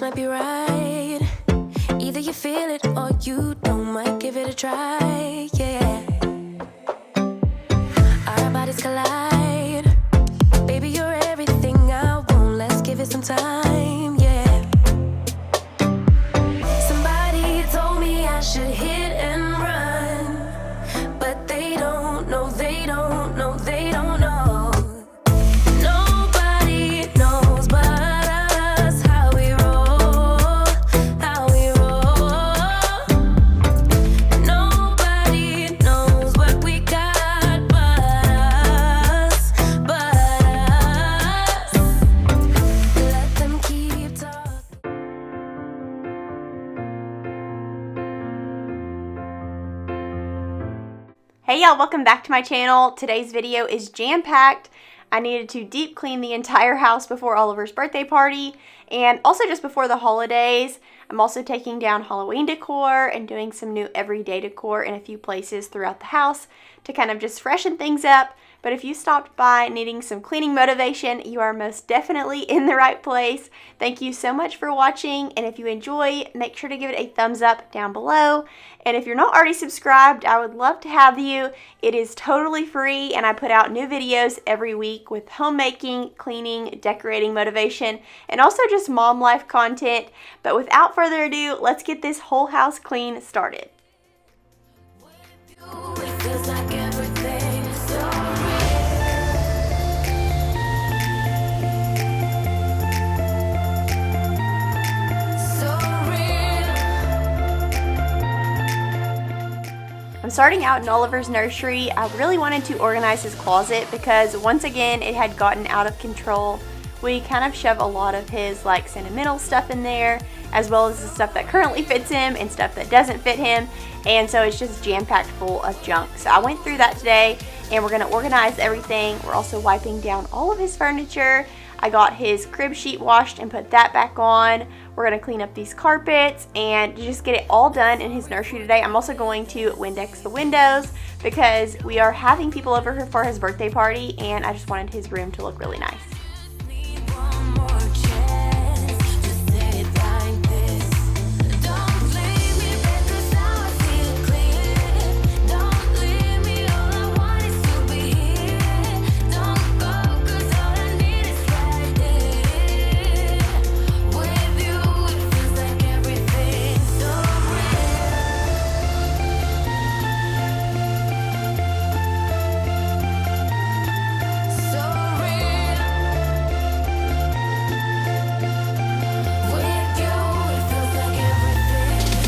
might be right. Either you feel it or you don't. Might give it a try, yeah. Our bodies collide. Baby, you're everything I want. Let's give it some time, yeah. Somebody told me I should hit and run, but they don't know, they don't know, they don't know. Nobody knows but us how we roll, how we roll. Nobody knows what we got but us, but us. Let them keep talking. Hey y'all, welcome back to my channel. Today's video is jam-packed. I needed to deep clean the entire house before Oliver's birthday party and also just before the holidays. I'm also taking down Halloween decor and doing some new everyday decor in a few places throughout the house to kind of just freshen things up. But if you stopped by needing some cleaning motivation, you are most definitely in the right place. Thank you so much for watching, and if you enjoy, make sure to give it a thumbs up down below. And if you're not already subscribed, I would love to have you. It is totally free, and I put out new videos every week with homemaking, cleaning, decorating motivation, and also just mom life content. But without further ado, let's get this whole house clean started. It feels like everything is so real. So real. I'm starting out in Oliver's nursery. I really wanted to organize his closet because once again it had gotten out of control. We kind of shove a lot of his like sentimental stuff in there, as well as the stuff that currently fits him and stuff that doesn't fit him, and so it's just jam-packed full of junk. So I went through that today and we're going to organize everything. We're also wiping down all of his furniture. I got his crib sheet washed and put that back on. We're going to clean up these carpets and just get it all done in his nursery today. I'm also going to Windex the windows because we are having people over for his birthday party, and I just wanted his room to look really nice. Need one more chance to say it like this. Don't leave me, because now I see it clear. Don't leave me, all I want is to be here. Don't go, 'cause all I need is right there. With you, it feels like everything's so real. So real. With you, it feels like everything's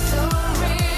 so real.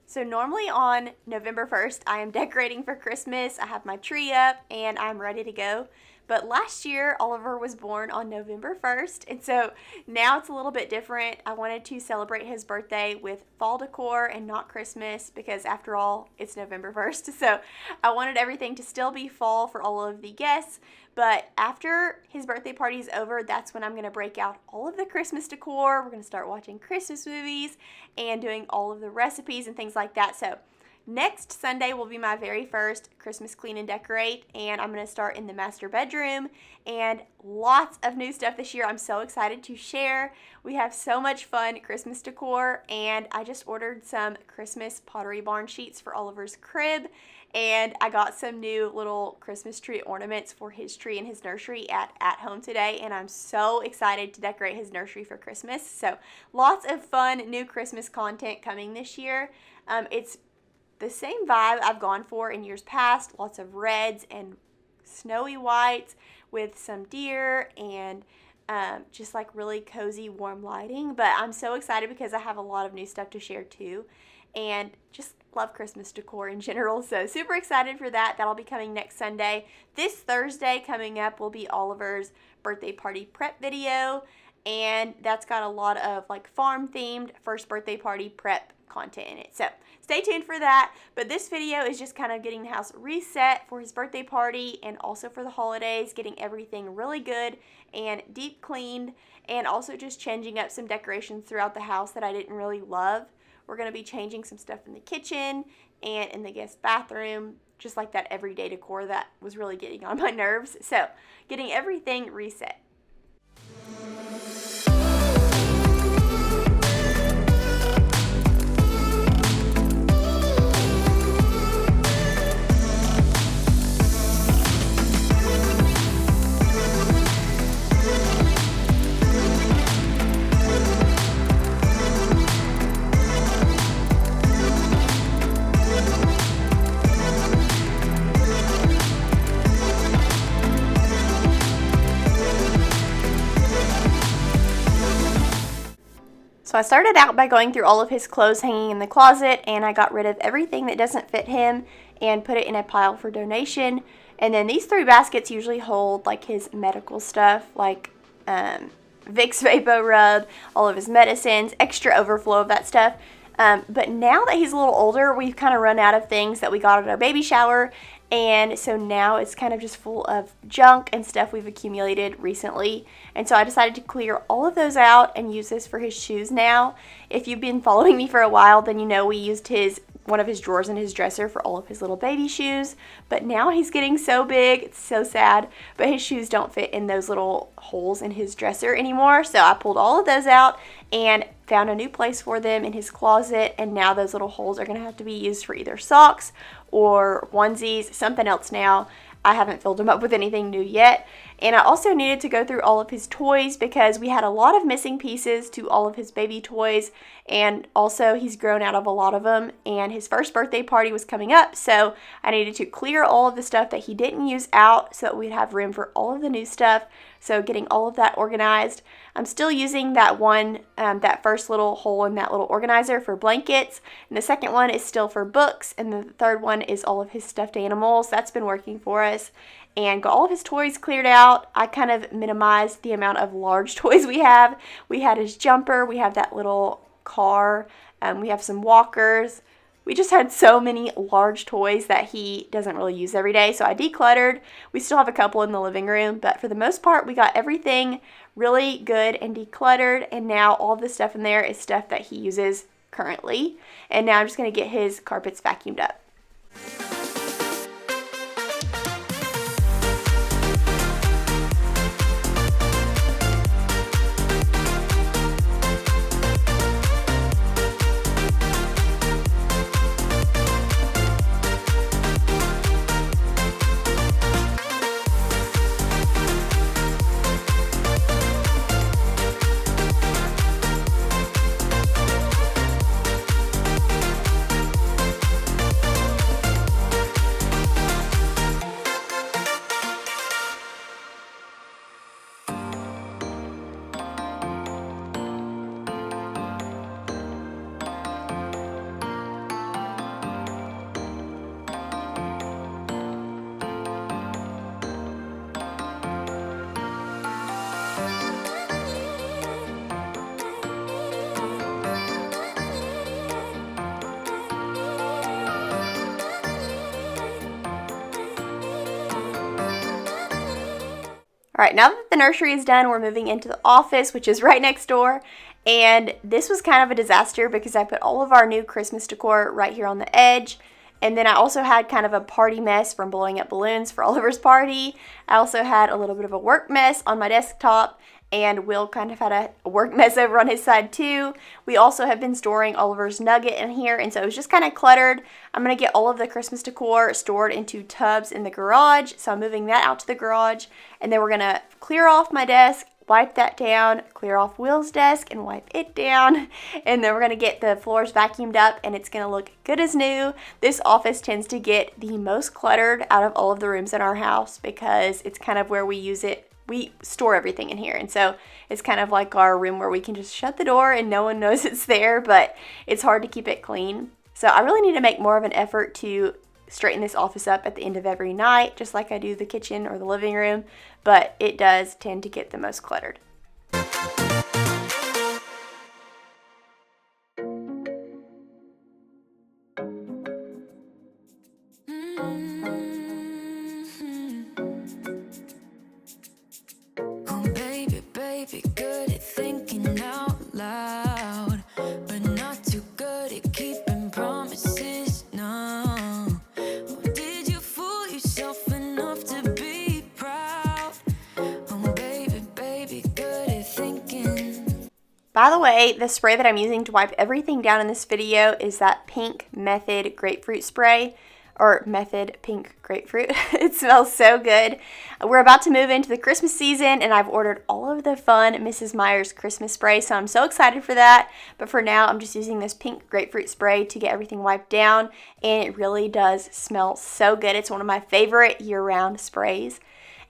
So normally on November 1st, I am decorating for Christmas. I have my tree up and I'm ready to go. But last year, Oliver was born on November 1st, and so now it's a little bit different. I wanted to celebrate his birthday with fall decor and not Christmas because after all, it's November 1st. So I wanted everything to still be fall for all of the guests. But after his birthday party is over, that's when I'm going to break out all of the Christmas decor. We're going to start watching Christmas movies and doing all of the recipes and things like that. So next Sunday will be my very first Christmas clean and decorate, and I'm going to start in the master bedroom, and lots of new stuff this year. I'm so excited to share. We have so much fun Christmas decor, and I just ordered some Christmas Pottery Barn sheets for Oliver's crib, and I got some new little Christmas tree ornaments for his tree in his nursery at home today, and I'm so excited to decorate his nursery for Christmas. So lots of fun new Christmas content coming this year. It's the same vibe I've gone for in years past, lots of reds and snowy whites with some deer and just like really cozy warm lighting. But I'm so excited because I have a lot of new stuff to share too, and just love Christmas decor in general, so super excited for that. That'll be coming next Sunday. This Thursday coming up will be Oliver's birthday party prep video, and that's got a lot of like farm themed first birthday party prep content in it, so stay tuned for that. But this video is just kind of getting the house reset for his birthday party and also for the holidays, getting everything really good and deep cleaned, and also just changing up some decorations throughout the house that I didn't really love We're going to be changing some stuff in the kitchen and in the guest bathroom, just like that everyday decor that was really getting on my nerves. So getting everything reset. So I started out by going through all of his clothes hanging in the closet, and I got rid of everything that doesn't fit him and put it in a pile for donation. And then these 3 baskets usually hold like his medical stuff, like Vicks Vapor Rub, all of his medicines, extra overflow of that stuff. But now that he's a little older, we've kind of run out of things that we got at our baby shower. And so now it's kind of just full of junk and stuff we've accumulated recently. And so I decided to clear all of those out and use this for his shoes now. If you've been following me for a while, then you know we used one of his drawers in his dresser for all of his little baby shoes. But now he's getting so big, it's so sad. But his shoes don't fit in those little holes in his dresser anymore. So I pulled all of those out and found a new place for them in his closet. And now those little holes are going to have to be used for either socks or onesies, something else now. I haven't filled them up with anything new yet. And I also needed to go through all of his toys because we had a lot of missing pieces to all of his baby toys. And also he's grown out of a lot of them. And his first birthday party was coming up. So I needed to clear all of the stuff that he didn't use out so that we'd have room for all of the new stuff. So getting all of that organized. I'm still using that one, that first little hole in that little organizer for blankets. And the second one is still for books. And the third one is all of his stuffed animals. That's been working for us. And got all of his toys cleared out. I kind of minimized the amount of large toys we have. We had his jumper. We have that little car. We have some walkers. We just had so many large toys that he doesn't really use every day. So I decluttered. We still have a couple in the living room, but for the most part, we got everything really good and decluttered. And now all the stuff in there is stuff that he uses currently. And now I'm just going to get his carpets vacuumed up. All right, now that the nursery is done, we're moving into the office, which is right next door. And this was kind of a disaster because I put all of our new Christmas decor right here on the edge. And then I also had kind of a party mess from blowing up balloons for Oliver's party. I also had a little bit of a work mess on my desktop. And Will kind of had a work mess over on his side too. We also have been storing Oliver's nugget in here, and so it was just kind of cluttered. I'm going to get all of the Christmas decor stored into tubs in the garage, so I'm moving that out to the garage. And then we're going to clear off my desk, wipe that down, clear off Will's desk and wipe it down. And then we're going to get the floors vacuumed up, and it's going to look good as new. This office tends to get the most cluttered out of all of the rooms in our house because it's kind of where we use it. We store everything in here, and so it's kind of like our room where we can just shut the door and no one knows it's there, but it's hard to keep it clean. So I really need to make more of an effort to straighten this office up at the end of every night, just like I do the kitchen or the living room, but it does tend to get the most cluttered. Baby, good at thinking out loud, but not too good at By the way, the spray that I'm using to wipe everything down in this video is that Pink Method Grapefruit Spray, or Method Pink Grapefruit. It smells so good. We're about to move into the Christmas season, and I've ordered all of the fun Mrs. Meyer's Christmas spray, so I'm so excited for that. But for now, I'm just using this Pink Grapefruit Spray to get everything wiped down, and it really does smell so good. It's one of my favorite year-round sprays.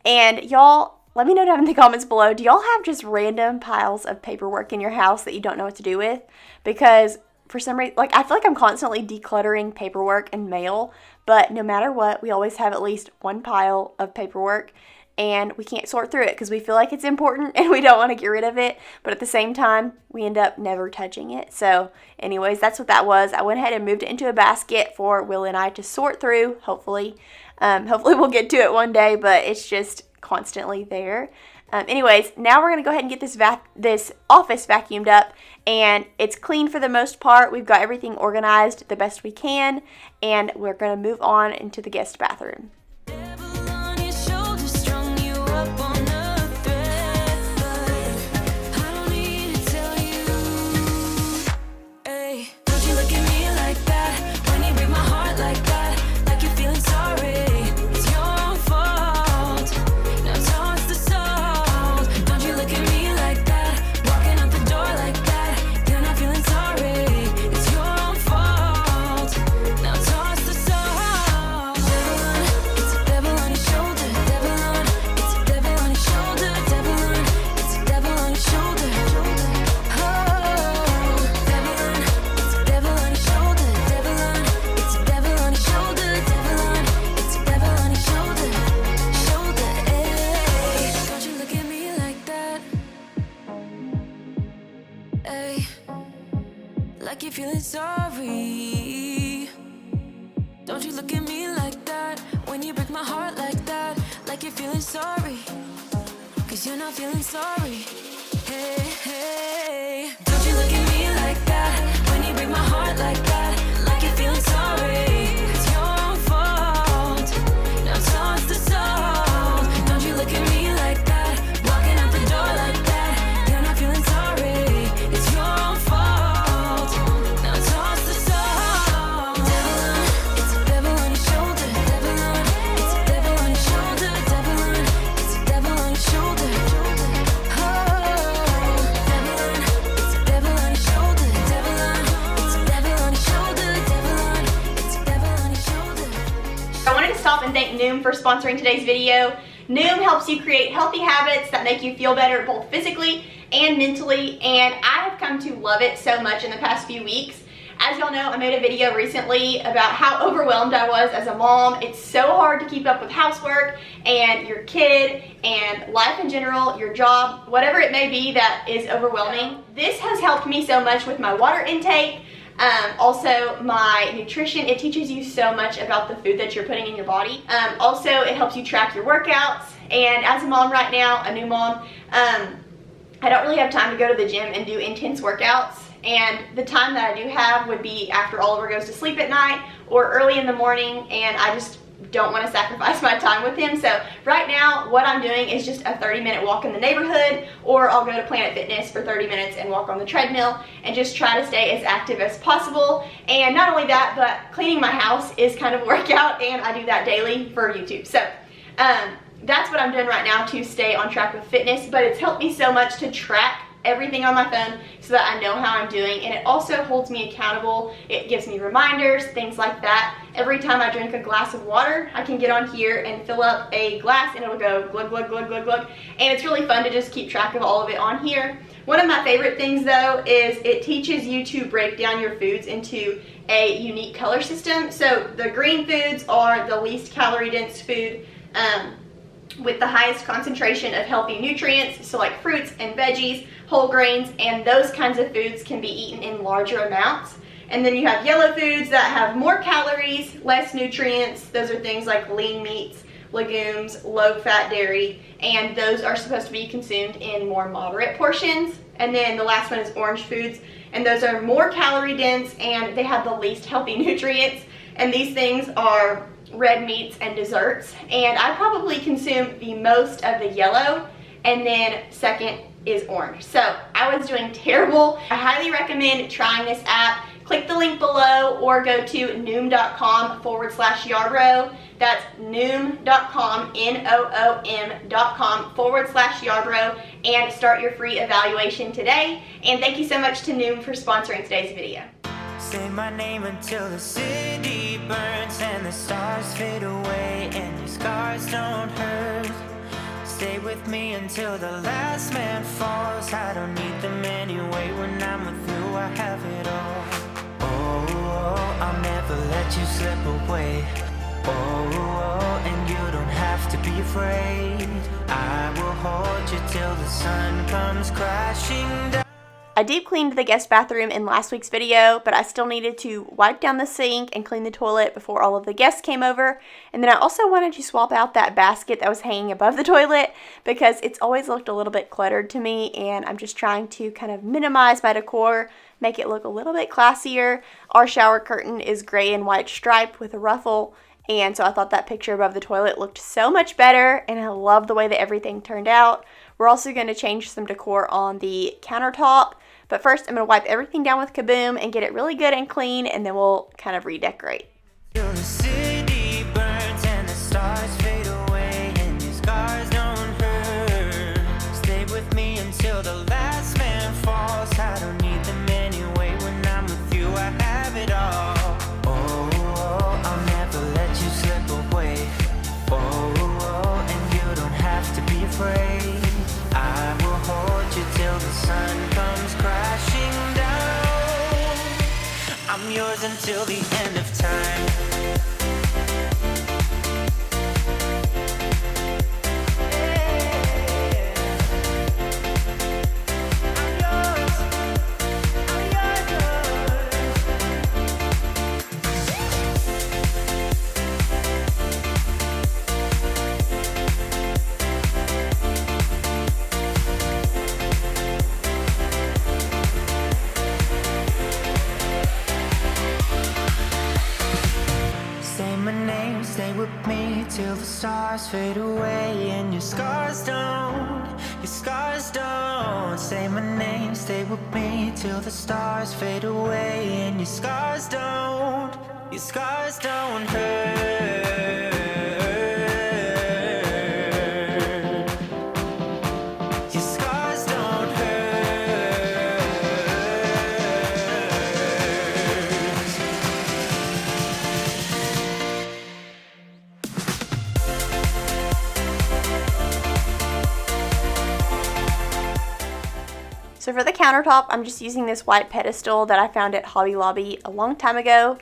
And y'all, let me know down in the comments below, do y'all have just random piles of paperwork in your house that you don't know what to do with? Because for some reason, like, I feel like I'm constantly decluttering paperwork and mail, but no matter what, we always have at least one pile of paperwork, and we can't sort through it because we feel like it's important and we don't want to get rid of it, but at the same time, we end up never touching it. So anyways, that's what that was. I went ahead and moved it into a basket for Will and I to sort through, hopefully. Hopefully we'll get to it one day, but it's just constantly there. Anyways, now we're going to go ahead and get this office vacuumed up, and it's clean for the most part. We've got everything organized the best we can, and we're going to move on into the guest bathroom. Like you're feeling sorry. Don't you look at me like that when you break my heart like that. Like you're feeling sorry, 'cause you're not feeling sorry. Hey, hey. Don't you look at me like that when you break my heart like that. Like you're feeling sorry. It's your own fault. Now toss the salt. Don't you look at me like that, walking out the door like that. You're not feeling sorry. It's your own fault. And thank Noom for sponsoring today's video. Noom helps you create healthy habits that make you feel better both physically and mentally, and I have come to love it so much in the past few weeks. As y'all know, I made a video recently about how overwhelmed I was as a mom. It's so hard to keep up with housework and your kid and life in general, your job, whatever it may be that is overwhelming. This has helped me so much with my water intake. Also my nutrition. It teaches you so much about the food that you're putting in your body. Also, it helps you track your workouts, and as a mom right now, a new mom, I don't really have time to go to the gym and do intense workouts, and the time that I do have would be after Oliver goes to sleep at night or early in the morning, and I just don't want to sacrifice my time with him. So right now what I'm doing is just a 30-minute walk in the neighborhood, or I'll go to Planet Fitness for 30 minutes and walk on the treadmill and just try to stay as active as possible. And not only that, but cleaning my house is kind of a workout, and I do that daily for YouTube. So that's what I'm doing right now to stay on track with fitness, but it's helped me so much to track everything on my phone so that I know how I'm doing, and it also holds me accountable. It gives me reminders, things like that. Every time I drink a glass of water, I can get on here and fill up a glass and it'll go glug, glug, glug, glug, glug, and it's really fun to just keep track of all of it on here. One of my favorite things though is it teaches you to break down your foods into a unique color system. So the green foods are the least calorie dense food, with the highest concentration of healthy nutrients, so like fruits and veggies, whole grains, and those kinds of foods can be eaten in larger amounts. And then you have yellow foods that have more calories, less nutrients. Those are things like lean meats, legumes, low-fat dairy, and those are supposed to be consumed in more moderate portions. And then the last one is orange foods, and those are more calorie dense and they have the least healthy nutrients. And these things are red meats and desserts, and I probably consume the most of the yellow and then second is orange. So I was doing terrible. I highly recommend trying this app. Click the link below or go to noom.com/Yarbrough. That's noom.com, noom.com/Yarbrough, and start your free evaluation today. And thank you so much to Noom for sponsoring today's video. Say my name until the city burns and the stars fade away and your scars don't hurt. Stay with me until the last man falls. I don't need them anyway. When I'm with you, I have it all. Oh, I'll never let you slip away. Oh, and you don't have to be afraid. I will hold you till the sun comes crashing down. I deep cleaned the guest bathroom in last week's video, but I still needed to wipe down the sink and clean the toilet before all of the guests came over. And then I also wanted to swap out that basket that was hanging above the toilet because it's always looked a little bit cluttered to me, and I'm just trying to kind of minimize my decor, make it look a little bit classier. Our shower curtain is gray and white striped with a ruffle, and so I thought that picture above the toilet looked so much better, and I love the way that everything turned out. We're also going to change some decor on the countertop. But first, I'm going to wipe everything down with Kaboom and get it really good and clean, and then we'll kind of redecorate. Till the city burns and the stars fade away and your scars don't hurt. Stay with me until the last man falls. I don't need them anyway. When I'm with you, I have it all. Oh, I'll never let you slip away. Oh, and you don't have to be afraid. I will hold you till the sun comes crashing down. I'm yours until the end of time. Stay with me till the stars fade away and your scars don't. Say my name, stay with me till the stars fade away and your scars don't hurt. Your scars don't hurt. So for the countertop, I'm just using this white pedestal that I found at Hobby Lobby a long time ago.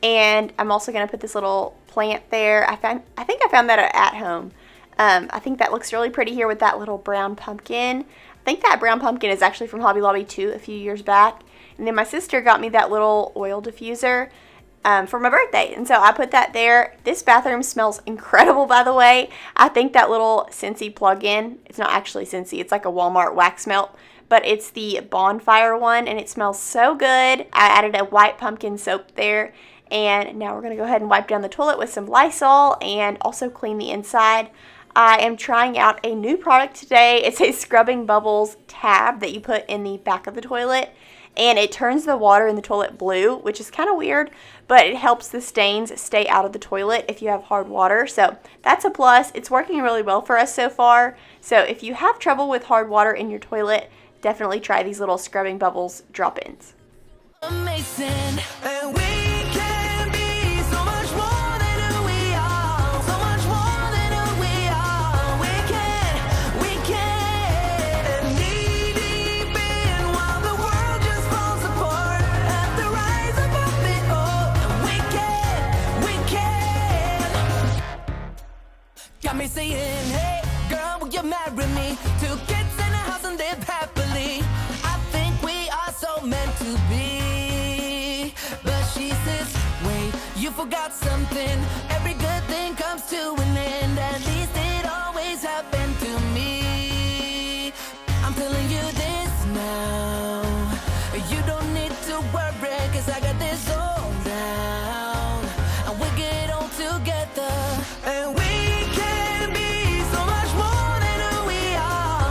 And I'm also going to put this little plant there. I think I found that at home. I think that looks really pretty here with that little brown pumpkin. I think that brown pumpkin is actually from Hobby Lobby too a few years back. And then my sister got me that little oil diffuser for my birthday. And so I put that there. This bathroom smells incredible, by the way. I think that little Scentsy plug-in, it's not actually Scentsy, it's like a Walmart wax melt, but it's the bonfire one and it smells so good. I added a white pumpkin soap there. And now we're going to go ahead and wipe down the toilet with some Lysol and also clean the inside. I am trying out a new product today. It's a scrubbing bubbles tab that you put in the back of the toilet. And it turns the water in the toilet blue, which is kind of weird, but it helps the stains stay out of the toilet if you have hard water. So that's a plus. It's working really well for us so far. So if you have trouble with hard water in your toilet, definitely try these little scrubbing bubbles drop-ins. Amazing, and we can be so much more than who we are, so much more than who we are. We can, and knee deep in while the world just falls apart. At the rise above it all, and we can. Got me saying, hey, girl, will you marry me? 2 kids in a house and live happily. I think we are so meant to be. But she says, wait, you forgot something. Every good thing comes to an end. At least it always happened to me. I'm telling you this now. You don't need to worry, 'cause I got this all down. And we'll get on together. And we can be so much more than who we are.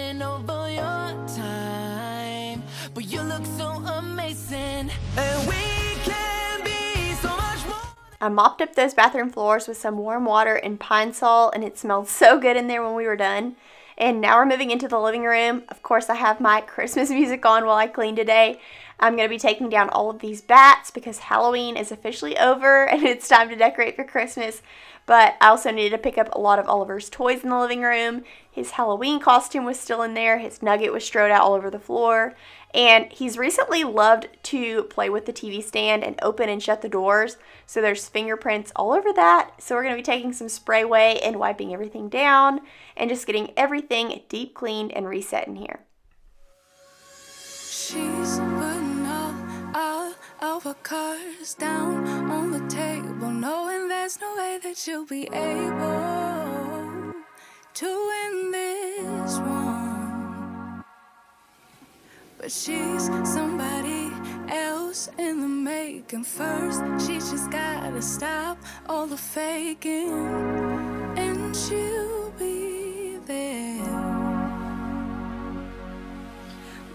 taking over your time, but you look so amazing, and we can be so much more. I mopped up those bathroom floors with some warm water and pine sol, and it smelled so good in there when we were done. And now we're moving into the living room. Of course, I have my Christmas music on while I clean today. I'm going to be taking down all of these bats because Halloween is officially over and it's time to decorate for Christmas. But I also needed to pick up a lot of Oliver's toys in the living room. His Halloween costume was still in there. His nugget was strode out all over the floor. And he's recently loved to play with the TV stand and open and shut the doors. So there's fingerprints all over that. So we're going to be taking some spray away and wiping everything down and just getting everything deep cleaned and reset in here. She's putting all of her cards down on the table, knowing there's no way that you'll be able to win this one. But she's somebody else in the making. First, she just gotta stop all the faking, and she'll be there.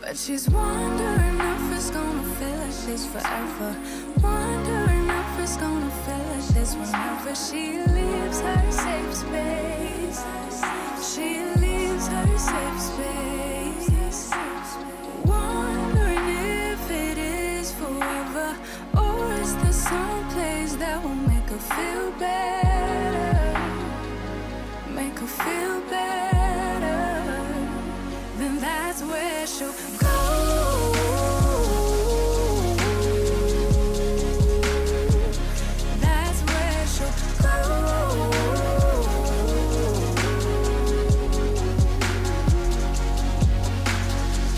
But she's wondering if it's gonna feel like this forever. Wondering if it's gonna feel like this whenever she leaves her safe space. She leaves her safe space. Wondering if it is forever, or is there some place that will make her feel better? Make her feel better. Then that's where she'll go. That's where she'll go.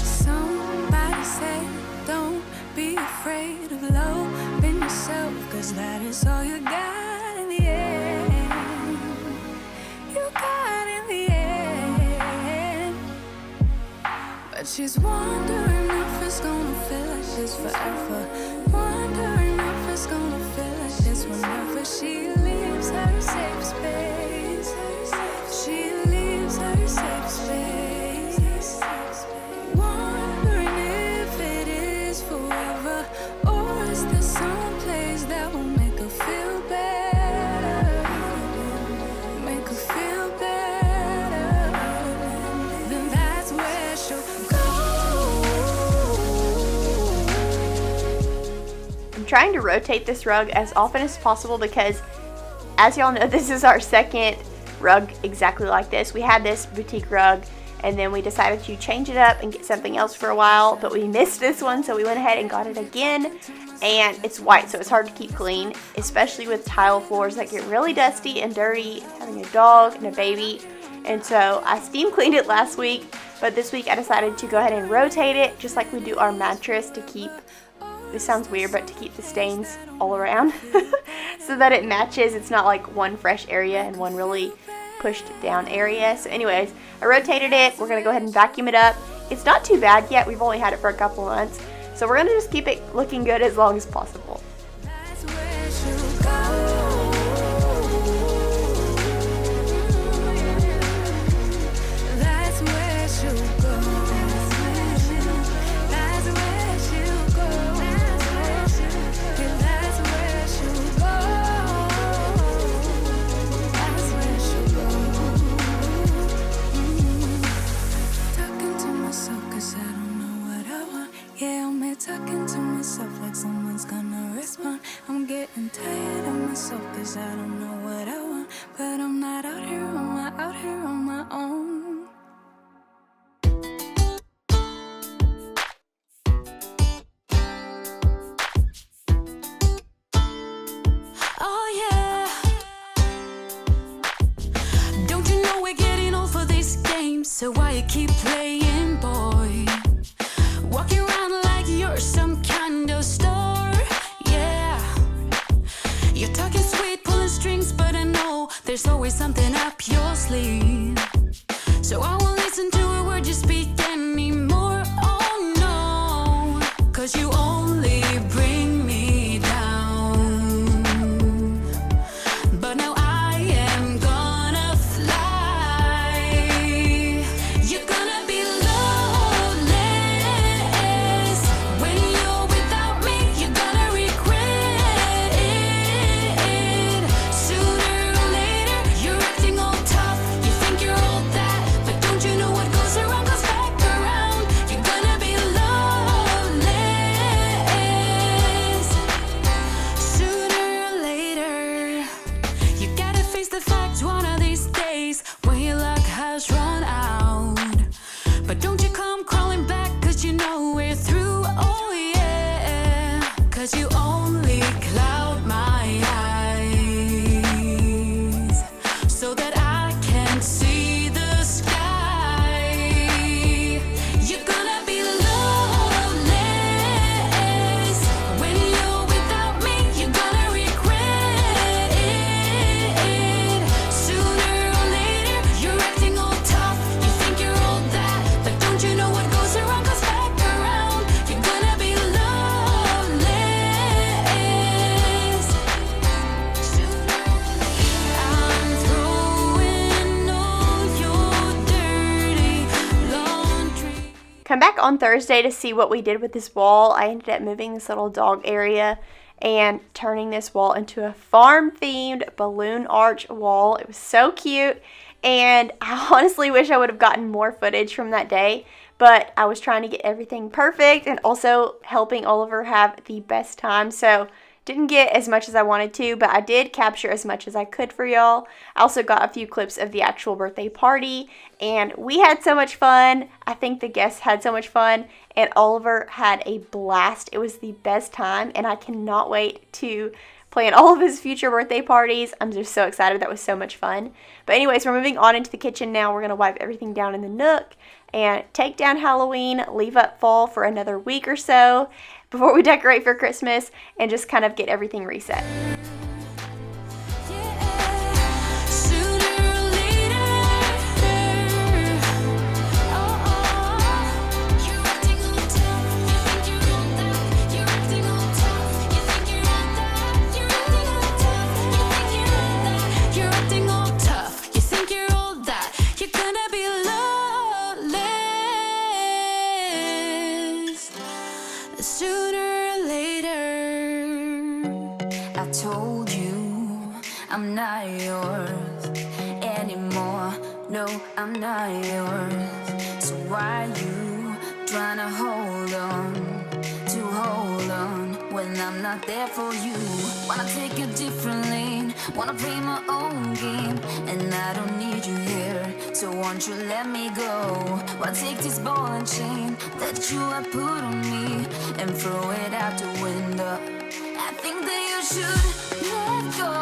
Somebody said, don't be afraid of loving yourself, 'cause that is all you got in the end. You got in the end. But she's wondering if it's gonna feel like this forever. Wondering if it's gonna feel like this whenever she leaves her safe space. She leaves her safe space. Wondering if it is forever, or is there some place that will make her feel better? Make her feel better. Then that's where she'll I'm trying to rotate this rug as often as possible because, as y'all know, this is our second rug exactly like this. We had this boutique rug and then we decided to change it up and get something else for a while, but we missed this one, so we went ahead and got it again. And it's white, so it's hard to keep clean, especially with tile floors that get really dusty and dirty, having a dog and a baby. And so I steam cleaned it last week, but this week I decided to go ahead and rotate it just like we do our mattress, to keep, this sounds weird, but to keep the stains all around so that it matches. It's not like one fresh area and one really pushed down area. So anyways, I rotated it. We're gonna go ahead and vacuum it up. It's not too bad yet. We've only had it for a couple months, so we're gonna just keep it looking good as long as possible. That's where she'll go. That's where she'll go. That's where she'll go. That's where she'll go. That's where she'll go. Talking to myself 'cause I don't know what I want. Yeah, I'm here talking to myself like someone's gonna respond. I'm getting tired of myself 'cause I don't know what I want. But I'm not out here on my own. Oh yeah. Don't you know we're getting old for this game? So why you keep playing, boy? Walking around like you're some kind of star, yeah. You're talking sweet, pulling strings, but I know there's always something up your sleeve. So I won't listen to a word you speak anymore, oh no. 'Cause you only bring me down. But now I am gonna fly. You're gonna be But don't you come crawling back, cause you know we're through, oh yeah. Cause you only cloud my eyes so that I can see the sky. You're gonna be loveless when you're without me. You're gonna regret it sooner or later. You're acting all tough, you think you're all that, but don't you know what goes around comes back around. You're gonna be loveless sooner or later. I'm throwing all your dirty laundry. Come back on Thursday to see what we did with this wall. I ended up moving this little dog area and turning this wall into a farm-themed balloon arch wall. It was so cute, and I honestly wish I would have gotten more footage from that day, but I was trying to get everything perfect and also helping Oliver have the best time, so didn't get as much as I wanted to, but I did capture as much as I could for y'all. I also got a few clips of the actual birthday party, and we had so much fun. I think the guests had so much fun, and Oliver had a blast. It was the best time, and I cannot wait to plan all of his future birthday parties. I'm just so excited. That was so much fun. But anyways, we're moving on into the kitchen now. We're going to wipe everything down in the nook and take down Halloween, leave up fall for another week or so before we decorate for Christmas, and just kind of get everything reset. Sooner or later, you're acting all tough. You think you're all that. You're acting all tough. You think you're all that. You're acting all tough. You think you're all that. You're acting all tough. You think you're all that. You're gonna be loveless sooner or later. I told you I'm not yours anymore. No, I'm not yours. So why you trying to hold on when I'm not there for you? Wanna take a different lane, wanna play my own game, and I don't need you here. So won't you let me go? Wanna take this ball and chain that you have put on me and throw it out the window. I think that you should let go,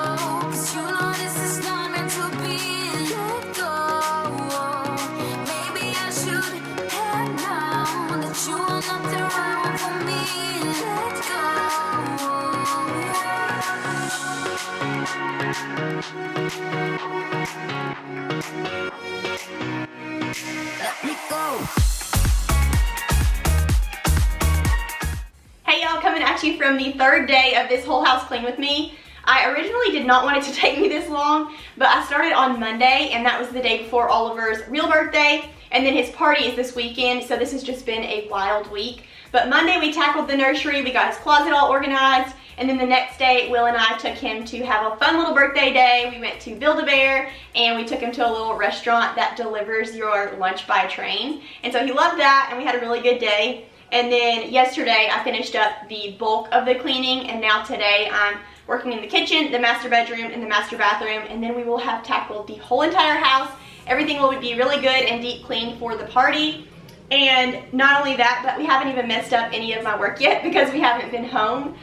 'cause you know this is not meant to be. Let go. Maybe I should have known that you are not the right one for me. Let go. Let me go. Hey y'all, coming at you from the third day of this whole house clean with me. I originally did not want it to take me this long, but I started on Monday, and that was the day before Oliver's real birthday, and then his party is this weekend, so this has just been a wild week. But Monday we tackled the nursery, we got his closet all organized, and then the next day Will and I took him to have a fun little birthday day. We went to Build-A-Bear, and we took him to a little restaurant that delivers your lunch by train, and so he loved that, and we had a really good day. And then yesterday I finished up the bulk of the cleaning, and now today I'm working in the kitchen, the master bedroom, and the master bathroom, and then we will have tackled the whole entire house. Everything will be really good and deep cleaned for the party. And not only that, but we haven't even messed up any of my work yet because we haven't been home.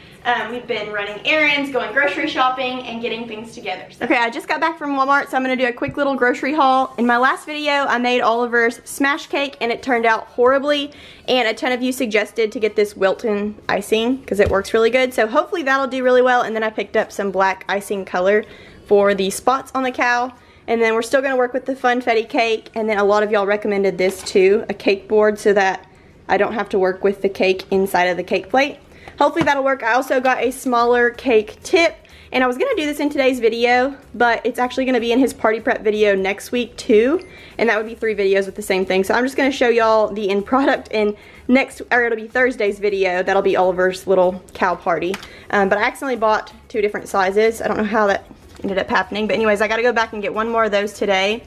We've been running errands, going grocery shopping, and getting things together. Okay, I just got back from Walmart, so I'm going to do a quick little grocery haul. In my last video, I made Oliver's smash cake, and it turned out horribly, and a ton of you suggested to get this Wilton icing because it works really good, so hopefully that'll do really well. And then I picked up some black icing color for the spots on the cow. And then we're still going to work with the funfetti cake, and then a lot of y'all recommended this too, a cake board, so that I don't have to work with the cake inside of the cake plate. Hopefully that'll work. I also got a smaller cake tip, and I was going to do this in today's video, but it's actually going to be in his party prep video next week too, and that would be 3 videos with the same thing. So I'm just going to show y'all the end product in it'll be Thursday's video. That'll be Oliver's little cow party. But I accidentally bought 2 different sizes. I don't know how that ended up happening, but anyways, I got to go back and get one more of those today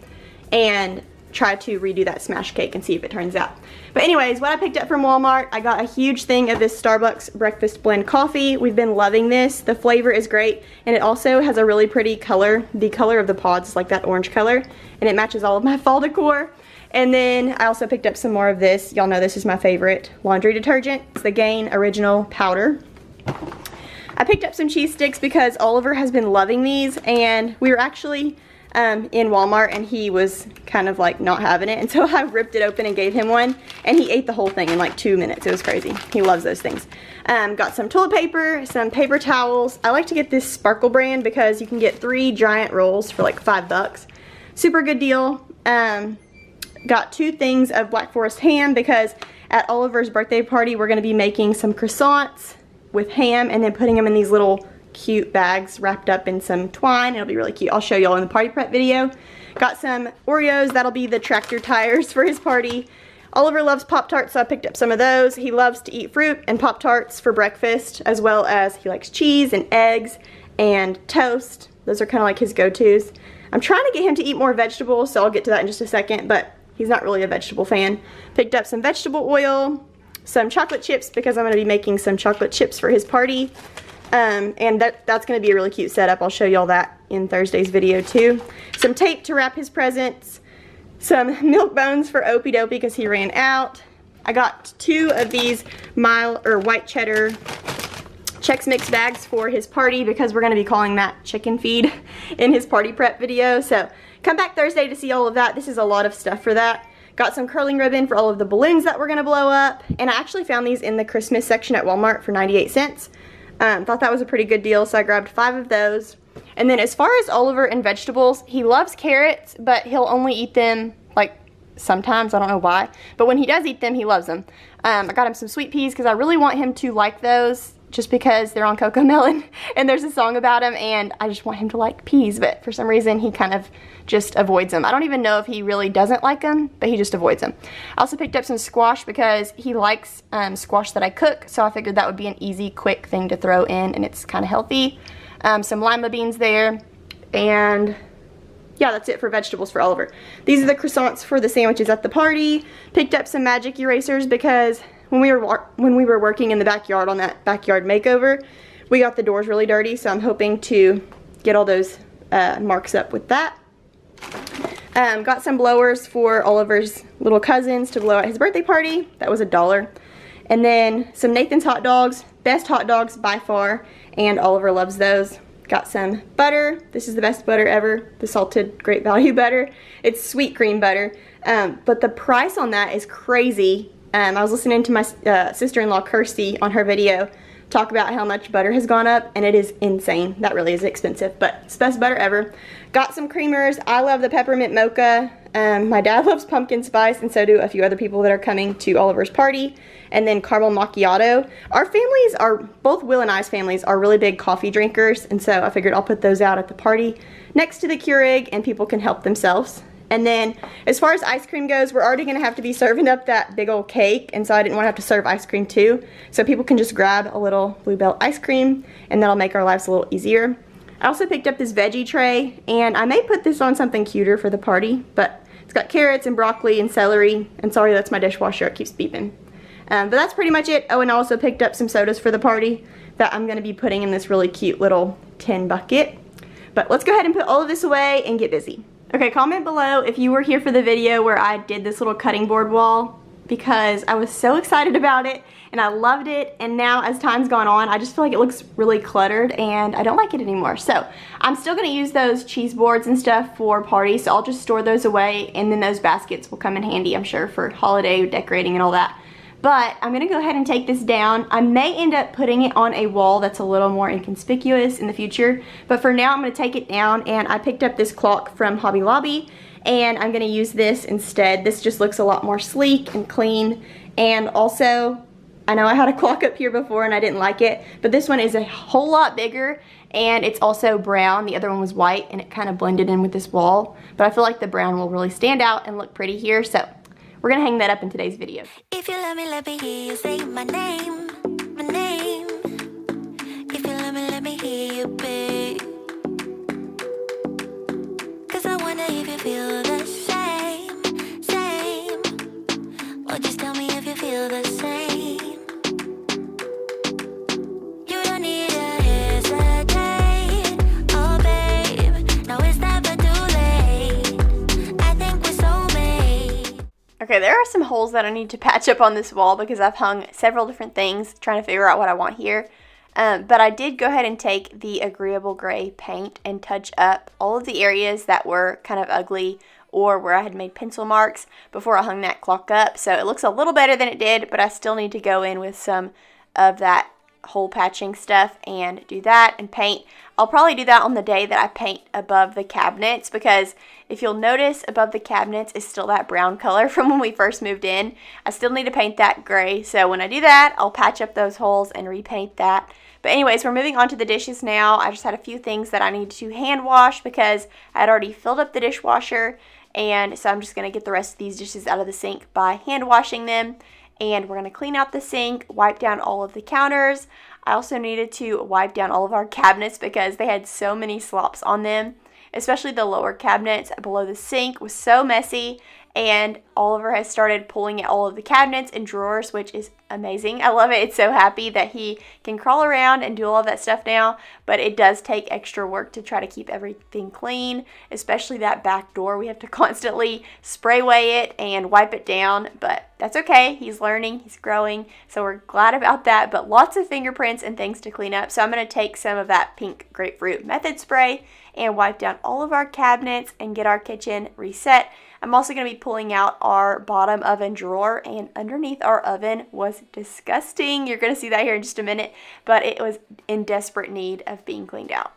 and try to redo that smash cake and see if it turns out. But anyways, what I picked up from Walmart, I got a huge thing of this Starbucks breakfast blend coffee. We've been loving this. The flavor is great, and it also has a really pretty color. The color of the pods is like that orange color, and it matches all of my fall decor. And then I also picked up some more of this. Y'all know this is my favorite laundry detergent. It's the Gain Original Powder. I picked up some cheese sticks because Oliver has been loving these, and we were actually in Walmart and he was kind of like not having it, and so I ripped it open and gave him one, and he ate the whole thing in like 2 minutes. It was crazy. He loves those things. Got some toilet paper, some paper towels. I like to get this Sparkle brand because you can get 3 giant rolls for like $5. Super good deal. Got 2 things of Black Forest ham because at Oliver's birthday party we're going to be making some croissants with ham and then putting them in these little cute bags wrapped up in some twine. It'll be really cute. I'll show y'all in the party prep video. Got some Oreos. That'll be the tractor tires for his party. Oliver loves Pop-Tarts, so I picked up some of those. He loves to eat fruit and Pop-Tarts for breakfast, as well as he likes cheese and eggs and toast. Those are kind of like his go-tos. I'm trying to get him to eat more vegetables, so I'll get to that in just a second, but he's not really a vegetable fan. Picked up some vegetable oil, some chocolate chips because I'm going to be making some chocolate chips for his party. And that's going to be a really cute setup. I'll show y'all that in Thursday's video too. Some tape to wrap his presents. Some milk bones for Opie Dopey because he ran out. I got 2 of these white cheddar Chex Mix bags for his party because we're going to be calling that chicken feed in his party prep video. So come back Thursday to see all of that. This is a lot of stuff for that. Got some curling ribbon for all of the balloons that we're going to blow up. And I actually found these in the Christmas section at Walmart for 98 cents. Thought that was a pretty good deal, so I grabbed 5 of those. And then as far as Oliver and vegetables, he loves carrots, but he'll only eat them like sometimes. I don't know why. But when he does eat them, he loves them. I got him some sweet peas because I really want him to like those just because they're on Coco Melon and there's a song about them, and I just want him to like peas, but for some reason he kind of just avoids them. I don't even know if he really doesn't like them, but he just avoids them. I also picked up some squash because he likes squash that I cook, so I figured that would be an easy, quick thing to throw in, and it's kind of healthy. Some lima beans there, and yeah, that's it for vegetables for Oliver. These are the croissants for the sandwiches at the party. Picked up some magic erasers because when we were working in the backyard on that backyard makeover, we got the doors really dirty, so I'm hoping to get all those marks up with that. Got some blowers for Oliver's little cousins to blow at his birthday party. That was $1. And then some Nathan's hot dogs, best hot dogs by far, and Oliver loves those. Got some butter. This is the best butter ever, the salted Great Value butter. It's sweet cream butter, but the price on that is crazy. I was listening to my sister-in-law Kirsty on her video talk about how much butter has gone up, and it is insane. That really is expensive, but it's the best butter ever. Got some creamers. I love the peppermint mocha. My dad loves pumpkin spice, and so do a few other people that are coming to Oliver's party. And then caramel macchiato. Our families are, both Will and I's families are really big coffee drinkers, and so I figured I'll put those out at the party next to the Keurig, and people can help themselves. And then as far as ice cream goes, we're already going to have to be serving up that big old cake, and so I didn't want to have to serve ice cream too. So people can just grab a little Blue Bell ice cream, and that'll make our lives a little easier. I also picked up this veggie tray, and I may put this on something cuter for the party, but it's got carrots and broccoli and celery, and sorry, that's my dishwasher, it keeps beeping. But that's pretty much it. Oh, and I also picked up some sodas for the party that I'm going to be putting in this really cute little tin bucket. But let's go ahead and put all of this away and get busy. Okay, comment below if you were here for the video where I did this little cutting board wall, because I was so excited about it and I loved it, and now as time's gone on I just feel like it looks really cluttered and I don't like it anymore. So I'm still going to use those cheese boards and stuff for parties, so I'll just store those away, and then those baskets will come in handy, I'm sure, for holiday decorating and all that. But I'm going to go ahead and take this down. I may end up putting it on a wall that's a little more inconspicuous in the future, but for now I'm going to take it down, and I picked up this clock from Hobby Lobby, and I'm going to use this instead. This just looks a lot more sleek and clean, and also I know I had a clock up here before and I didn't like it, but this one is a whole lot bigger, and it's also brown. The other one was white and it kind of blended in with this wall, but I feel like the brown will really stand out and look pretty here, so we're gonna hang that up in today's video. If you let me hear you say my name, my name. If you let me hear you, babe. 'Cause I wonder if you feel the same, same. Or just tell me if you feel the same. You don't need to hesitate, oh babe. Now is that but too late? I think we're soulmates. Okay, there are some holes that I need to patch up on this wall because I've hung several different things trying to figure out what I want here. But I did go ahead and take the agreeable gray paint and touch up all of the areas that were kind of ugly or where I had made pencil marks before I hung that clock up. So it looks a little better than it did, but I still need to go in with some of that hole patching stuff and do that and paint. I'll probably do that on the day that I paint above the cabinets, because if you'll notice, above the cabinets is still that brown color from when we first moved in. I still need to paint that gray, so when I do that, I'll patch up those holes and repaint that. But anyways, we're moving on to the dishes now. I just had a few things that I need to hand wash because I had already filled up the dishwasher, and so I'm just going to get the rest of these dishes out of the sink by hand washing them. And we're going to clean out the sink, wipe down all of the counters. I also needed to wipe down all of our cabinets because they had so many slops on them, especially the lower cabinets below the sink was so messy. And Oliver has started pulling at all of the cabinets and drawers, which is amazing. I love it. It's so happy that he can crawl around and do all of that stuff now, but it does take extra work to try to keep everything clean, especially that back door. We have to constantly spray weigh it and wipe it down, but that's okay. He's learning, he's growing, so we're glad about that, but lots of fingerprints and things to clean up. So I'm going to take some of that pink grapefruit method spray and wipe down all of our cabinets and get our kitchen reset. I'm also going to be pulling out our bottom oven drawer, and underneath our oven was disgusting. You're going to see that here in just a minute, but it was in desperate need of being cleaned out.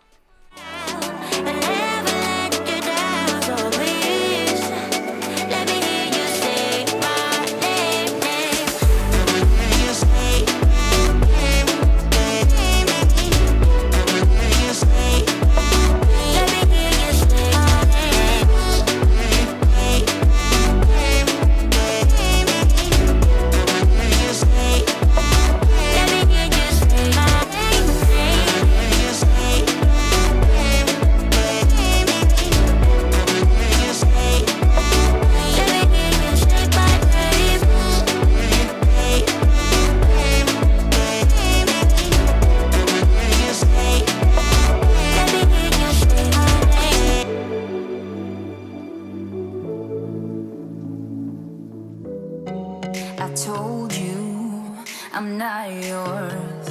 I told you I'm not yours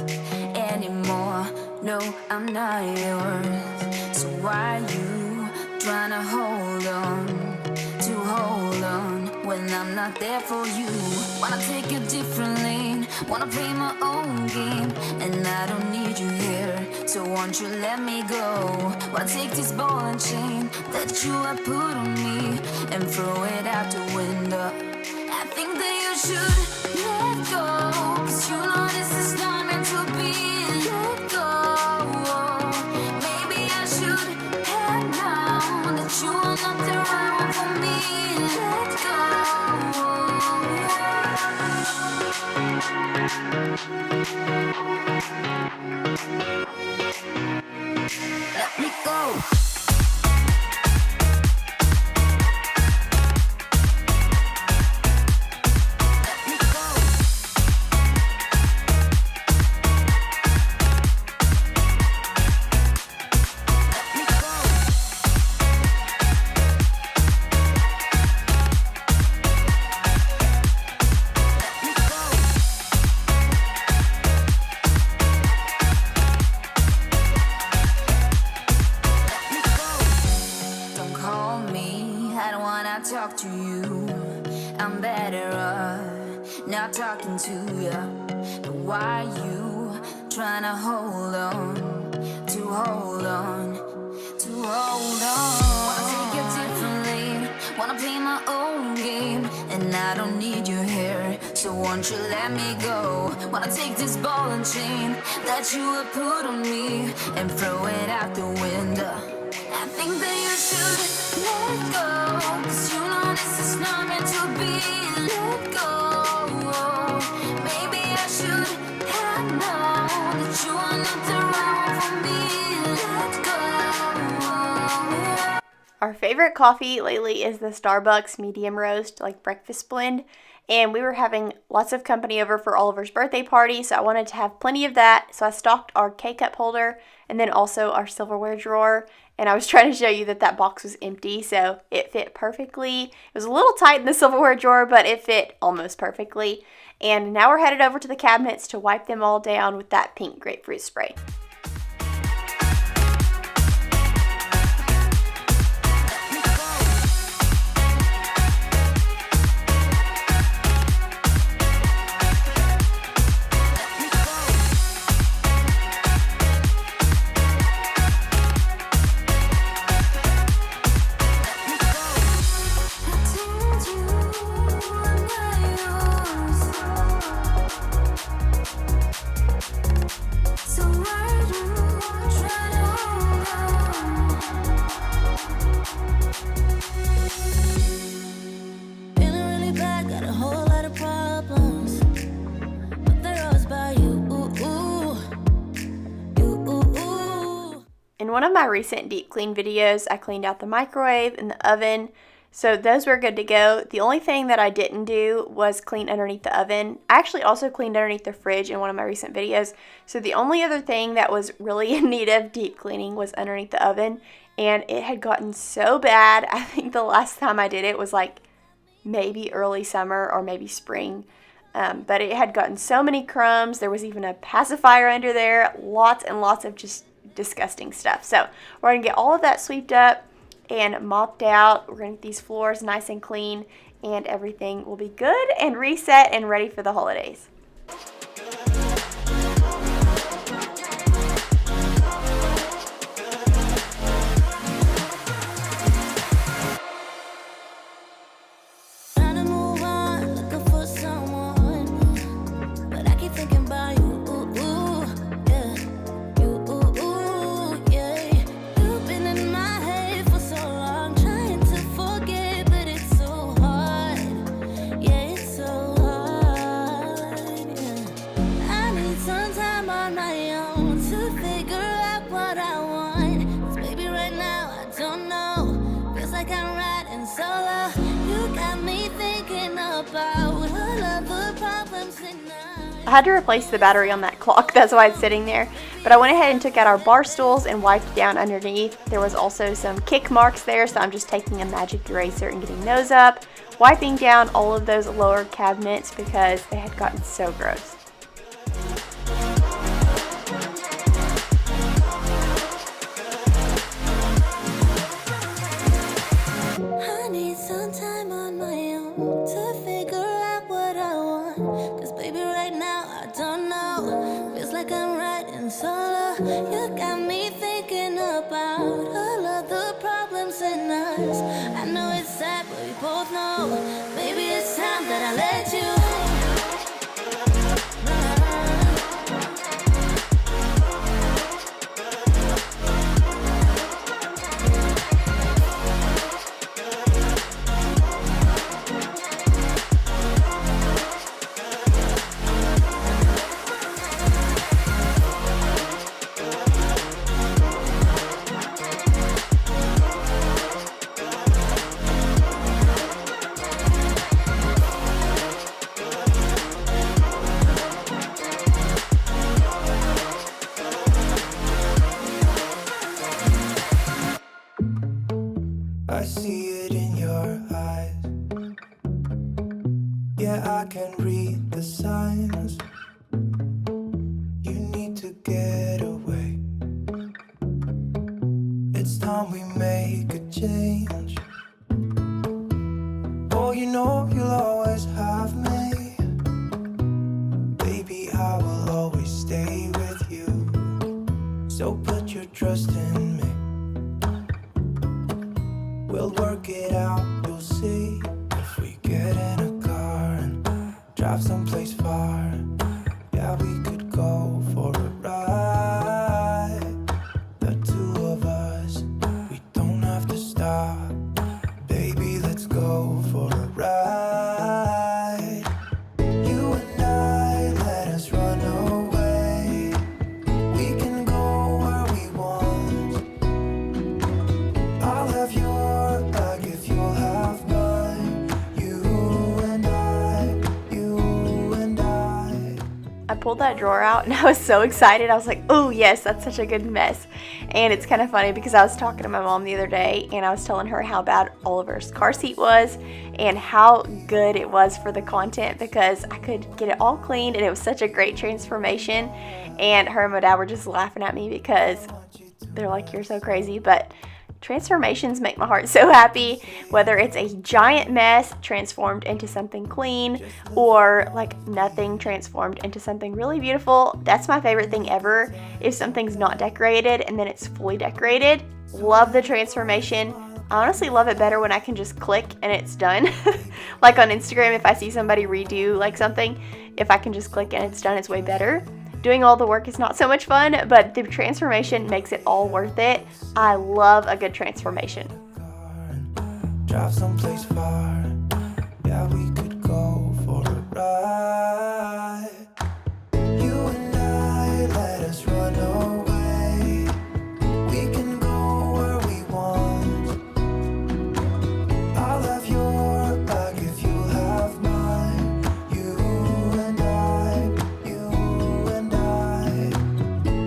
anymore. No, I'm not yours. So why you tryna hold on when I'm not there for you? Wanna take a different lane, wanna play my own game, and I don't need you here, so won't you let me go? Wanna take this ball and chain that you have put on me and throw it out the window. I think that you should let go, 'cause you know this is not meant to be. Let go. Maybe I should have known that you are not the right one for me. Let go. Let me go. Talk to you, I'm better off not talking to you. But why you tryna hold on? Wanna take a different lane, wanna play my own game, and I don't need you here, so won't you let me go? Wanna take this ball and chain that you have put on me and throw it out the window. I think that you should let go, 'cause you know this is not meant to be. Let go. Maybe I should have known that you are not the right one for me. Let go. Our favorite coffee lately is the Starbucks medium roast, like breakfast blend. And we were having lots of company over for Oliver's birthday party, so I wanted to have plenty of that. So I stocked our K-cup holder and then also our silverware drawer. and I was trying to show you that that box was empty, so it fit perfecly. It was a little tight in the silverware drawer, but it fit almost perfectly. And now we're headed over to the cabinets to wipe them all down with that pink grapefruit spray. In one of my recent deep clean videos, I cleaned out the microwave and the oven, so those were good to go. The only thing that I didn't do was clean underneath the oven. I actually also cleaned underneath the fridge in one of my recent videos, so the only other thing that was really in need of deep cleaning was underneath the oven, and it had gotten so bad. I think the last time I did it was like maybe early summer or maybe spring. But it had gotten so many crumbs. There was even a pacifier under there. Lots and lots of just disgusting stuff. So we're going to get all of that swept up and mopped out. We're going to get these floors nice and clean, and everything will be good and reset and ready for the holidays. I had to replace the battery on that clock, that's why it's sitting there. But I went ahead and took out our bar stools and wiped down underneath. There was also some kick marks there, so I'm just taking a magic eraser and getting those up, wiping down all of those lower cabinets because they had gotten so gross. I need some time on my own to figure out what I want. 'Cause baby, right now I don't know. Feels like I'm riding solo. You got me thinking about all of the problems in us. I know it's sad, but we both know. Maybe it's time that I let you. I see it in your eyes. Yeah, I can read the signs. You need to get away. It's time we make a change. Oh, you know you'll always have me. Baby, I will always stay with you. So put your trust in me. We'll work it out, you'll see. If we get in a car and drive someplace far, yeah, we could go for a ride. The two of us, we don't have to stop. Baby, let's go for a ride. You and I, let us run away. We can go where we want. I'll have your back if you'll have mine. You and I, you and I. I pulled that drawer out and I was so excited. I was like, oh yes, that's such a good mess. And it's kind of funny because I was talking to my mom the other day and I was telling her how bad Oliver's car seat was and how good it was for the content because I could get it all cleaned and it was such a great transformation. And her and my dad were just laughing at me because they're like, you're so crazy. But transformations make my heart so happy, whether it's a giant mess transformed into something clean or like nothing transformed into something really beautiful. That's my favorite thing ever. If something's not decorated and then it's fully decorated, love the transformation. I honestly love it better when I can just click and it's done. Like on Instagram, if I see somebody redo like something, if I can just click and it's done, it's way better. Doing all the work is not so much fun, but the transformation makes it all worth it. I love a good transformation. Drive someplace far. Yeah, we could go for a ride. You and I, let us run away. We can go where we want. I'll have your back if you have mine. You and I,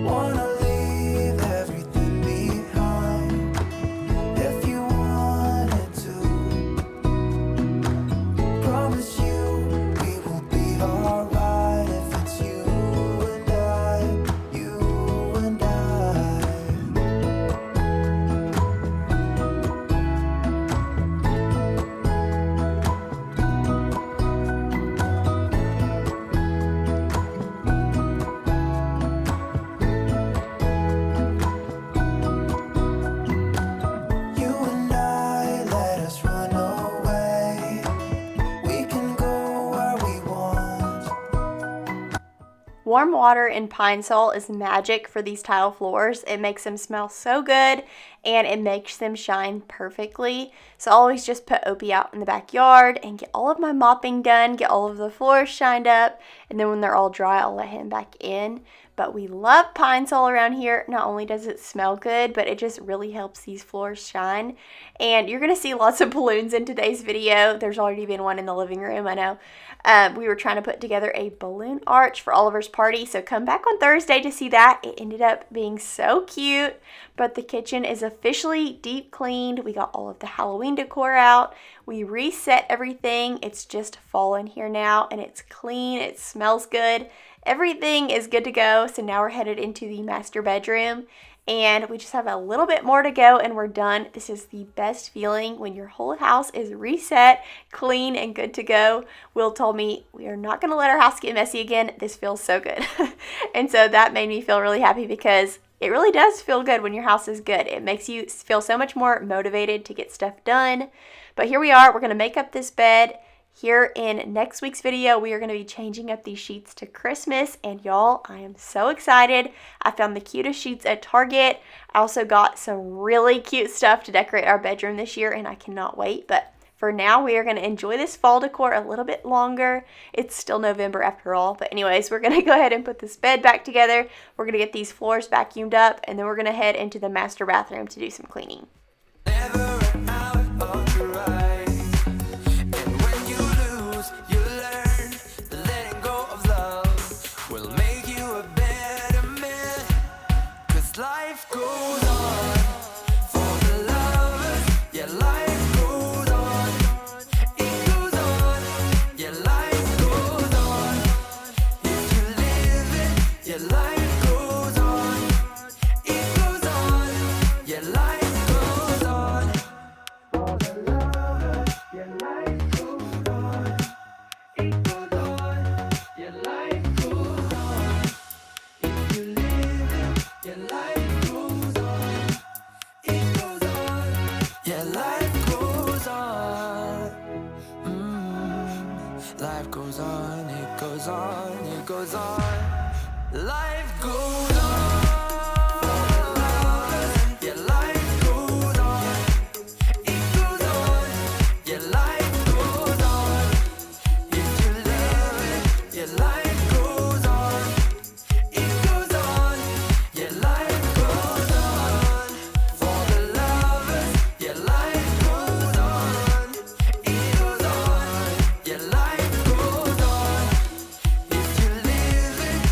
wanna leave everything behind. If you wanted to, promise you we will be alright. If it's you and I, you and I. You and I, let us run away. We can go where we want. Warm water and pine sol is magic for these tile floors. It makes them smell so good and it makes them shine perfectly. So I always just put Opie out in the backyard and get all of my mopping done, get all of the floors shined up, and then when they're all dry, I'll let him back in. But we love pine sol around here. Not only does it smell good, but it just really helps these floors shine. And you're going to see lots of balloons in today's video. There's already been one in the living room, I know. We were trying to put together a balloon arch for Oliver's party, so come back on Thursday to see that. It ended up being so cute, but the kitchen is officially deep cleaned. We got all of the Halloween decor out. We reset everything. It's just fall in here now, and it's clean. It smells good. Everything is good to go, so now we're headed into the master bedroom. And we just have a little bit more to go and we're done. This is the best feeling when your whole house is reset, clean, and good to go. Will told me we are not going to let our house get messy again. This feels so good. And so that made me feel really happy because it really does feel good when your house is good. It makes you feel so much more motivated to get stuff done. But here we are. We're going to make up this bed. Here in next week's video, we are going to be changing up these sheets to Christmas, and y'all, I am so excited. I found the cutest sheets at Target. I also got some really cute stuff to decorate our bedroom this year, and I cannot wait. But for now, we are going to enjoy this fall decor a little bit longer. It's still November after all. But anyways, we're going to go ahead and put this bed back together. We're going to get these floors vacuumed up, and then we're going to head into the master bathroom to do some cleaning. Never run out of the ride. And when you lose, you learn that letting go of love will make you a better man. 'Cause life goes on for the lovers. Yeah, life goes on. It goes on. Yeah, life goes on. If you live it, yeah, life goes on. It goes on. Yeah, life goes on. For the lovers, yeah, life goes on. It goes on. Yeah, life goes on. If you live it, yeah, life goes on. It goes on. Yeah, life goes on. Life goes on. It goes on. It goes on. Life goes on. Yeah, life goes on. It goes on. Yeah, life goes on. If you live it, yeah, life goes on. It goes on. Yeah, life goes on. For the lovers, yeah, life goes on. It goes on. Yeah, life goes on. If you live it,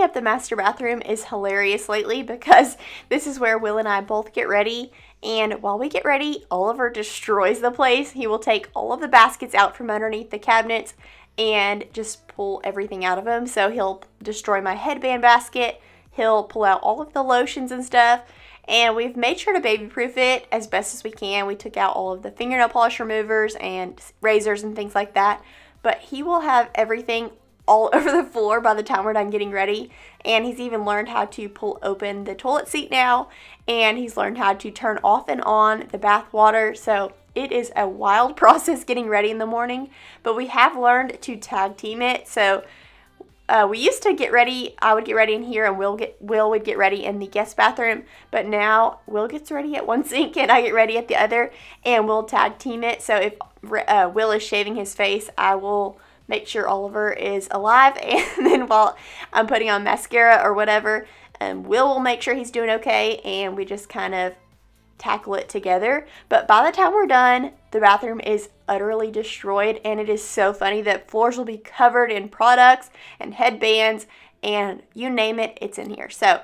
cleaning up the master bathroom is hilarious lately because this is where Will and I both get ready. And while we get ready, Oliver destroys the place. He will take all of the baskets out from underneath the cabinets and just pull everything out of them. So he'll destroy my headband basket. He'll pull out all of the lotions and stuff. And we've made sure to baby-proof it as best as we can. We took out all of the fingernail polish removers and razors and things like that. But he will have everything all over the floor by the time we're done getting ready. And he's even learned how to pull open the toilet seat now. And he's learned how to turn off and on the bath water. So it is a wild process getting ready in the morning. But we have learned to tag team it. So we used to get ready, I would get ready in here and Will would get ready in the guest bathroom, but now Will gets ready at one sink and I get ready at the other, and we'll tag team it. So if Will is shaving his face, I will make sure Oliver is alive, and then while I'm putting on mascara or whatever, Will make sure he's doing okay, and we just kind of tackle it together. But by the time we're done, the bathroom is utterly destroyed, and it is so funny that floors will be covered in products and headbands and you name it, it's in here. So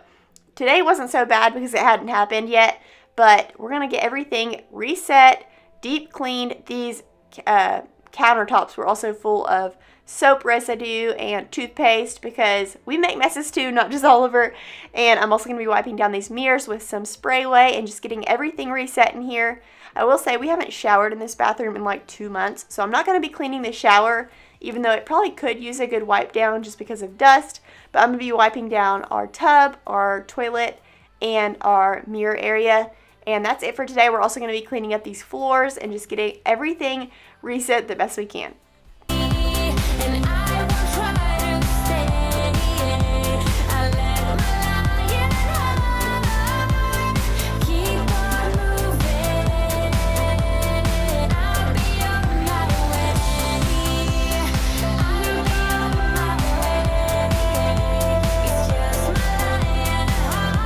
today wasn't so bad because it hadn't happened yet, but we're gonna get everything reset, deep cleaned. These countertops were also full of soap residue and toothpaste because we make messes too, not just Oliver. And I'm also going to be wiping down these mirrors with some sprayway and just getting everything reset in here. I will say we haven't showered in this bathroom in like 2 months, so I'm not going to be cleaning the shower, even though it probably could use a good wipe down just because of dust. But I'm going to be wiping down our tub, our toilet, and our mirror area. And that's it for today. We're also going to be cleaning up these floors and just getting everything reset the best we can. And I will try to stay. I let my lion keep on moving. I'll be on my way. I'll be on my way. It's just my lion heart,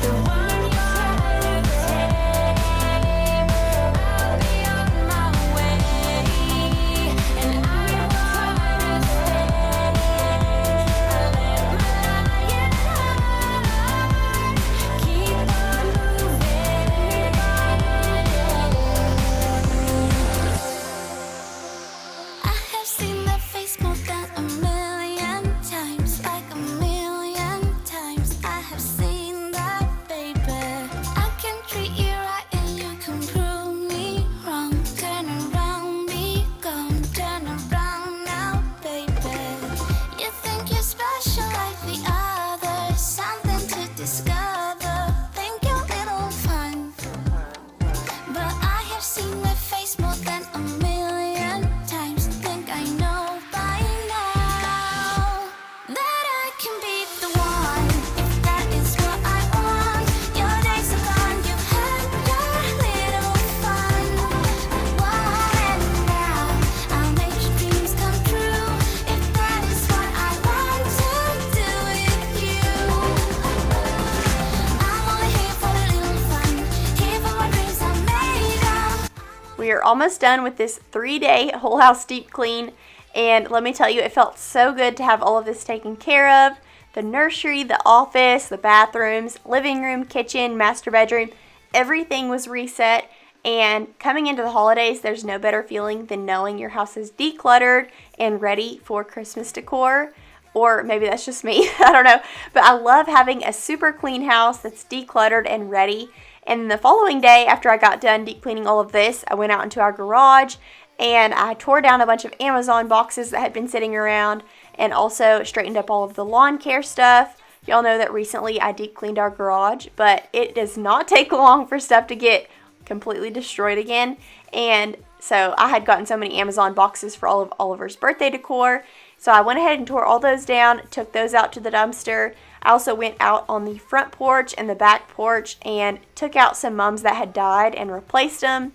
the one you try to tame. I'll be on my way. And I will try to stay. I let my lion keep on moving. I have seen that face more than a million times, like a million times. I have seen that, baby. I can treat you right and you can prove me wrong. Turn around, be gone. Turn around now, baby. You think you're special like the others, something to discover. Think you're little fun, but I have seen that face more than a million times. Think I know by now that I can be the one, if that is what I want. Your days are gone, you've had your little fun. And now I'll make your dreams come true, if that is what I want to do with you. I'm only here for a little fun, here for my dreams are made of. We are almost done with this 3-day whole house deep clean, and let me tell you, it felt so good to have all of this taken care of. The nursery, the office, the bathrooms, living room, kitchen, master bedroom, everything was reset. And coming into the holidays, there's no better feeling than knowing your house is decluttered and ready for Christmas decor. Or maybe that's just me, I don't know. But I love having a super clean house that's decluttered and ready. And the following day, after I got done deep cleaning all of this, I went out into our garage and I tore down a bunch of Amazon boxes that had been sitting around, and also straightened up all of the lawn care stuff. Y'all know that recently I deep cleaned our garage, but it does not take long for stuff to get completely destroyed again. And so I had gotten so many Amazon boxes for all of Oliver's birthday decor. So I went ahead and tore all those down, took those out to the dumpster. I also went out on the front porch and the back porch and took out some mums that had died and replaced them,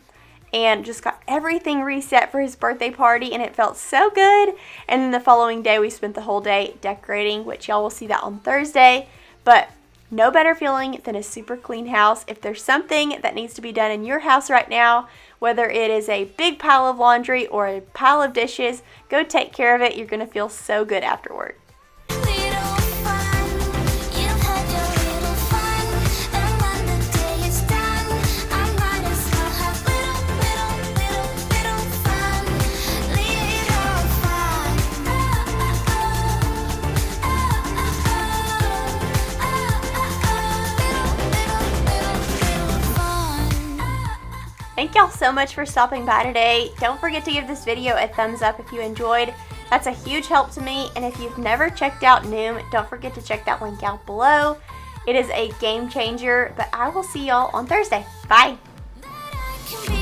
and just got everything reset for his birthday party, and it felt so good. And then the following day we spent the whole day decorating, which y'all will see that on Thursday. But no better feeling than a super clean house. If there's something that needs to be done in your house right now, whether it is a big pile of laundry or a pile of dishes, go take care of it. You're going to feel so good afterward. Little Thank y'all so much for stopping by today. Don't forget to give this video a thumbs up if you enjoyed. That's a huge help to me. And if you've never checked out Noom, don't forget to check that link out below. It is a game changer, but I will see y'all on Thursday. Bye. That I can be